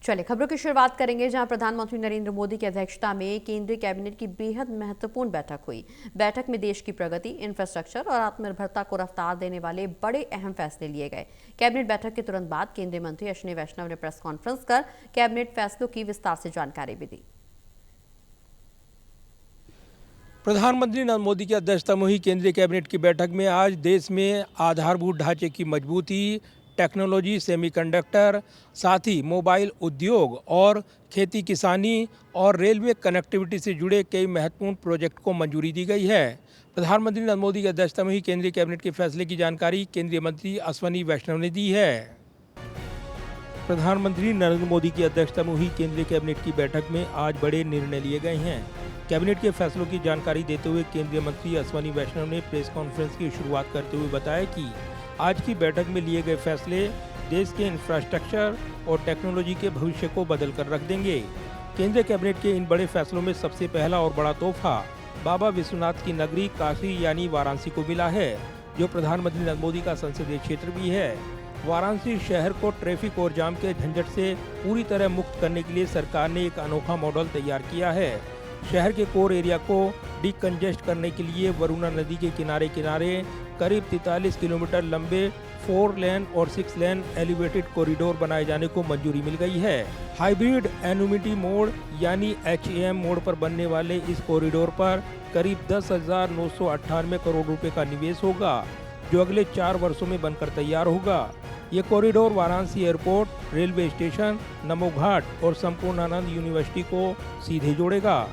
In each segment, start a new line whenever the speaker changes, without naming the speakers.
चलिए खबरों की शुरुआत करेंगे, जहां प्रधानमंत्री नरेंद्र मोदी की अध्यक्षता में केंद्रीय कैबिनेट की बेहद महत्वपूर्ण बैठक हुई। बैठक में देश की प्रगति, इंफ्रास्ट्रक्चर और आत्मनिर्भरता को रफ्तार देने वाले बड़े अहम फैसले लिए गए। कैबिनेट बैठक के तुरंत बाद केंद्रीय मंत्री अश्विनी वैष्णव ने प्रेस कॉन्फ्रेंस कर कैबिनेट फैसलों की विस्तार से जानकारी भी दी।
प्रधानमंत्री नरेंद्र मोदी की अध्यक्षता में हुई केंद्रीय कैबिनेट की बैठक में आज देश में आधारभूत ढांचे की मजबूती, टेक्नोलॉजी, सेमीकंडक्टर, साथ ही मोबाइल उद्योग और खेती किसानी और रेलवे कनेक्टिविटी से जुड़े कई महत्वपूर्ण प्रोजेक्ट को मंजूरी दी गई है। प्रधानमंत्री नरेंद्र मोदी की अध्यक्षता में हुई केंद्रीय कैबिनेट के फैसले की जानकारी केंद्रीय मंत्री अश्विनी वैष्णव ने दी है। प्रधानमंत्री नरेंद्र मोदी की अध्यक्षता में हुई केंद्रीय कैबिनेट की बैठक में आज बड़े निर्णय लिए गए हैं। कैबिनेट के फैसलों की जानकारी देते हुए केंद्रीय मंत्री अश्विनी वैष्णव ने प्रेस कॉन्फ्रेंस की शुरुआत करते हुए बताया कि आज की बैठक में लिए गए फैसले देश के इंफ्रास्ट्रक्चर और टेक्नोलॉजी के भविष्य को बदल कर रख देंगे। केंद्रीय कैबिनेट के इन बड़े फैसलों में सबसे पहला और बड़ा तोहफा बाबा विश्वनाथ की नगरी काशी यानी वाराणसी को मिला है, जो प्रधानमंत्री नरेंद्र मोदी का संसदीय क्षेत्र भी है। वाराणसी शहर को ट्रैफिक और जाम के झंझट से पूरी तरह मुक्त करने के लिए सरकार ने एक अनोखा मॉडल तैयार किया है। शहर के कोर एरिया को डिकंजेस्ट करने के लिए वरुणा नदी के किनारे किनारे करीब 43 किलोमीटर लंबे 4 लेन और 6 लेन एलिवेटेड कॉरिडोर बनाए जाने को मंजूरी मिल गई है। हाइब्रिड एनुमिटी मोड यानी HAM मोड पर बनने वाले इस कॉरिडोर पर करीब 10,998 करोड़ रुपए का निवेश होगा, जो अगले 4 वर्षों में बनकर तैयार होगा। ये corridor Varanasi airport, railway station, Namo Ghat और संपूर्णानंद यूनिवर्सिटी को सीधे जोड़ेगा।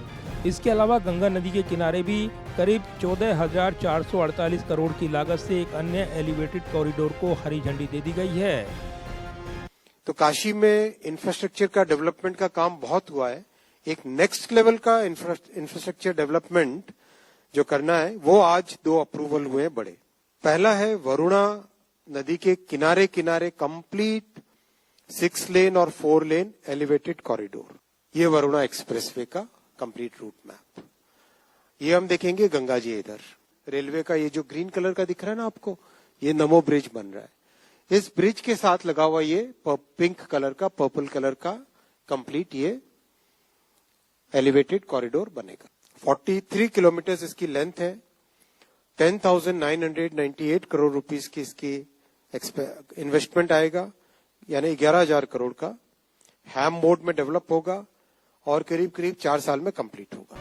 इसके अलावा गंगा नदी के किनारे भी करीब 14,448 करोड़ की लागत से एक अन्य एलिवेटेड कॉरिडोर को हरी झंडी दे दी गई है।
तो काशी में इंफ्रास्ट्रक्चर का डेवलपमेंट का काम बहुत हुआ है। एक नेक्स्ट लेवल का इंफ्रास्ट्रक्चर डेवलपमेंट जो करना है वो आज 2 अप्रूवल हुए बड़े। पहला है वरुणा नदी के किनारे किनारे कंप्लीट 6 लेन और 4 लेन एलिवेटेड कॉरिडोर। ये वरुणा एक्सप्रेसवे का कंप्लीट रूट मैप। ये हम देखेंगे गंगा जी इधर। रेलवे का ये जो ग्रीन कलर का दिख रहा है ना आपको, ये नमो ब्रिज बन रहा है। इस ब्रिज के साथ लगा हुआ ये पिंक कलर का, पर्पल कलर का कंप्लीट ये एलिवेटेड कॉरिडोर बनेगा। 43 किलोमीटर इसकी लेंथ है। 10,998 करोड़ रुपीस की इसकी इन्वेस्टमेंट आएगा, यानी 11,000 करोड़ का। हैम मोड में डेवलप होगा और करीब 4 साल में कंप्लीट होगा।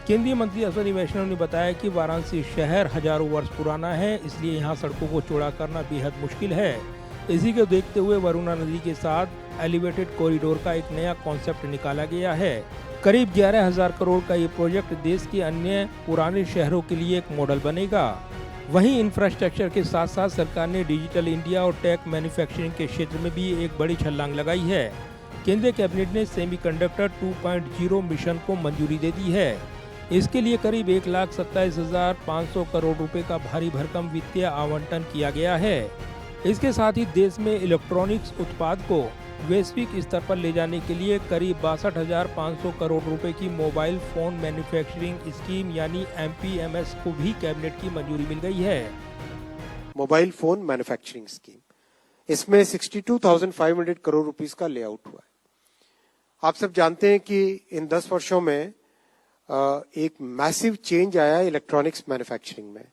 केंद्रीय मंत्री अश्विनी वैष्णव ने बताया कि वाराणसी शहर हजारों वर्ष पुराना है, इसलिए यहाँ सड़कों को चौड़ा करना बेहद मुश्किल है। इसी को देखते हुए वरुणा नदी के साथ एलिवेटेड कॉरिडोर का एक नया कॉन्सेप्ट निकाला गया है। करीब 11,000 करोड़ का ये प्रोजेक्ट देश के अन्य पुराने शहरों के लिए एक मॉडल बनेगा। वहीं इंफ्रास्ट्रक्चर के साथ साथ सरकार ने डिजिटल इंडिया और टेक मैन्युफैक्चरिंग के क्षेत्र में भी एक बड़ी छलांग लगाई है। केंद्रीय कैबिनेट ने सेमीकंडक्टर 2.0 मिशन को मंजूरी दे दी है। इसके लिए करीब 1,27,500 करोड़ रुपए का भारी भरकम वित्तीय आवंटन किया गया है। इसके साथ ही देश में इलेक्ट्रॉनिक्स उत्पाद को वैश्विक स्तर पर ले जाने के लिए करीब 62,500 करोड़ रुपए की मोबाइल फोन मैन्युफैक्चरिंग स्कीम यानी MPMS को भी कैबिनेट की मंजूरी मिल गई है।
मोबाइल फोन मैन्युफैक्चरिंग स्कीम, इसमें 62,500 करोड़ रुपीस का लेआउट हुआ है। आप सब जानते हैं कि इन 10 वर्षों में एक मैसिव चेंज आया इलेक्ट्रॉनिक्स मैन्युफैक्चरिंग में।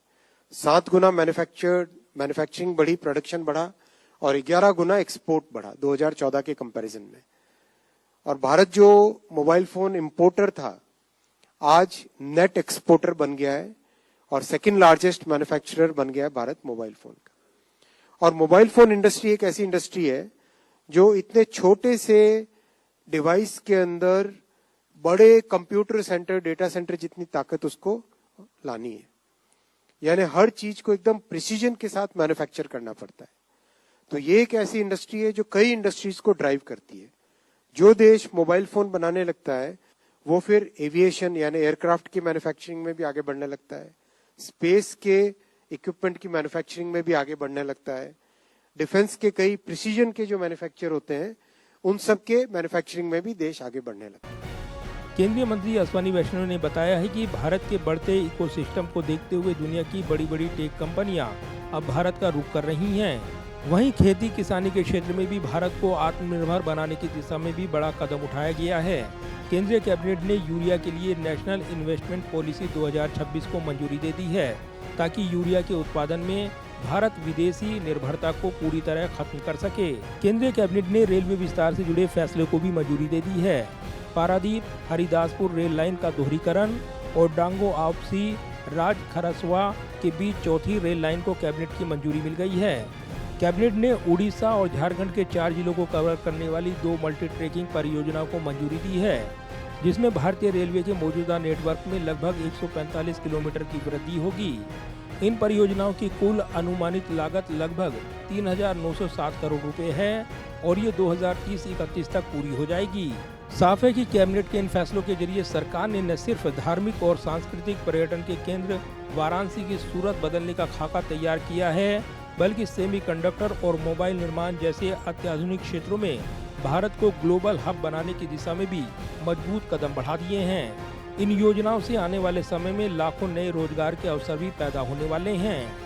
7 गुना मैन्युफैक्चरिंग बढ़ी, प्रोडक्शन बढ़ा और 11 गुना एक्सपोर्ट बढ़ा 2014 के कंपैरिजन में। और भारत जो मोबाइल फोन इंपोर्टर था, आज नेट एक्सपोर्टर बन गया है और सेकंड लार्जेस्ट मैन्युफैक्चरर बन गया है भारत मोबाइल फोन का। और मोबाइल फोन इंडस्ट्री एक ऐसी इंडस्ट्री है जो इतने छोटे से डिवाइस के अंदर बड़े कंप्यूटर सेंटर, डेटा सेंटर जितनी ताकत उसको लानी है, यानी हर चीज को एकदम प्रिसीजन के साथ मैन्युफैक्चर करना पड़ता है। तो ये एक ऐसी इंडस्ट्री है जो कई इंडस्ट्रीज को ड्राइव करती है। जो देश मोबाइल फोन बनाने लगता है वो फिर एविएशन यानी एयरक्राफ्ट की मैन्युफैक्चरिंग में भी आगे बढ़ने लगता है, स्पेस के इक्विपमेंट की मैन्युफैक्चरिंग में भी आगे बढ़ने लगता है, डिफेंस के कई प्रिसीजन के जो मैन्युफैक्चर होते हैं उन सब के मैन्युफैक्चरिंग में भी देश आगे बढ़ने लगता है।
केंद्रीय मंत्री अश्विनी वैष्णव ने बताया है कि भारत के बढ़ते इकोसिस्टम को देखते हुए दुनिया की बड़ी बड़ी टेक कंपनियां अब भारत का रुख कर रही हैं। वहीं खेती किसानी के क्षेत्र में भी भारत को आत्मनिर्भर बनाने की दिशा में भी बड़ा कदम उठाया गया है। केंद्रीय कैबिनेट ने यूरिया के लिए नेशनल इन्वेस्टमेंट पॉलिसी 2026 को मंजूरी दे दी है, ताकि यूरिया के उत्पादन में भारत विदेशी निर्भरता को पूरी तरह खत्म कर सके। केंद्रीय कैबिनेट ने रेलवे विस्तार से जुड़े फैसले को भी मंजूरी दे दी है। पारादीप हरिदासपुर रेल लाइन का दोहरीकरण और डांगो आपसी राज खरसवा के बीच चौथी रेल लाइन को कैबिनेट की मंजूरी मिल गई है। कैबिनेट ने उड़ीसा और झारखंड के 4 जिलों को कवर करने वाली 2 मल्टी ट्रैकिंग परियोजनाओं को मंजूरी दी है, जिसमें भारतीय रेलवे के मौजूदा नेटवर्क में लगभग 145 किलोमीटर की वृद्धि होगी। इन परियोजनाओं की कुल अनुमानित लागत लगभग 3,907 करोड़ रुपए है और ये 2030-31 तक पूरी हो जाएगी। साफ है कि कैबिनेट के इन फैसलों के जरिए सरकार ने न सिर्फ धार्मिक और सांस्कृतिक पर्यटन के केंद्र वाराणसी की सूरत बदलने का खाका तैयार किया है, बल्कि सेमीकंडक्टर और मोबाइल निर्माण जैसे अत्याधुनिक क्षेत्रों में भारत को ग्लोबल हब बनाने की दिशा में भी मजबूत कदम बढ़ा दिए हैं। इन योजनाओं से आने वाले समय में लाखों नए रोजगार के अवसर भी पैदा होने वाले हैं।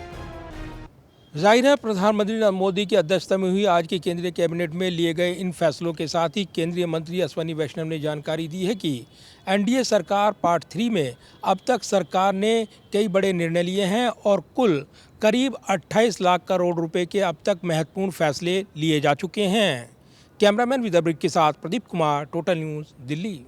जाहिर है, प्रधानमंत्री नरेंद्र मोदी की अध्यक्षता में हुई आज के केंद्रीय कैबिनेट में लिए गए इन फैसलों के साथ ही केंद्रीय मंत्री अश्विनी वैष्णव ने जानकारी दी है कि एनडीए सरकार पार्ट 3 में अब तक सरकार ने कई बड़े निर्णय लिए हैं और कुल करीब 28 लाख करोड़ रुपए के अब तक महत्वपूर्ण फैसले लिए जा चुके हैं। कैमरामैन विदर्भ के साथ प्रदीप कुमार, टोटल न्यूज़, दिल्ली।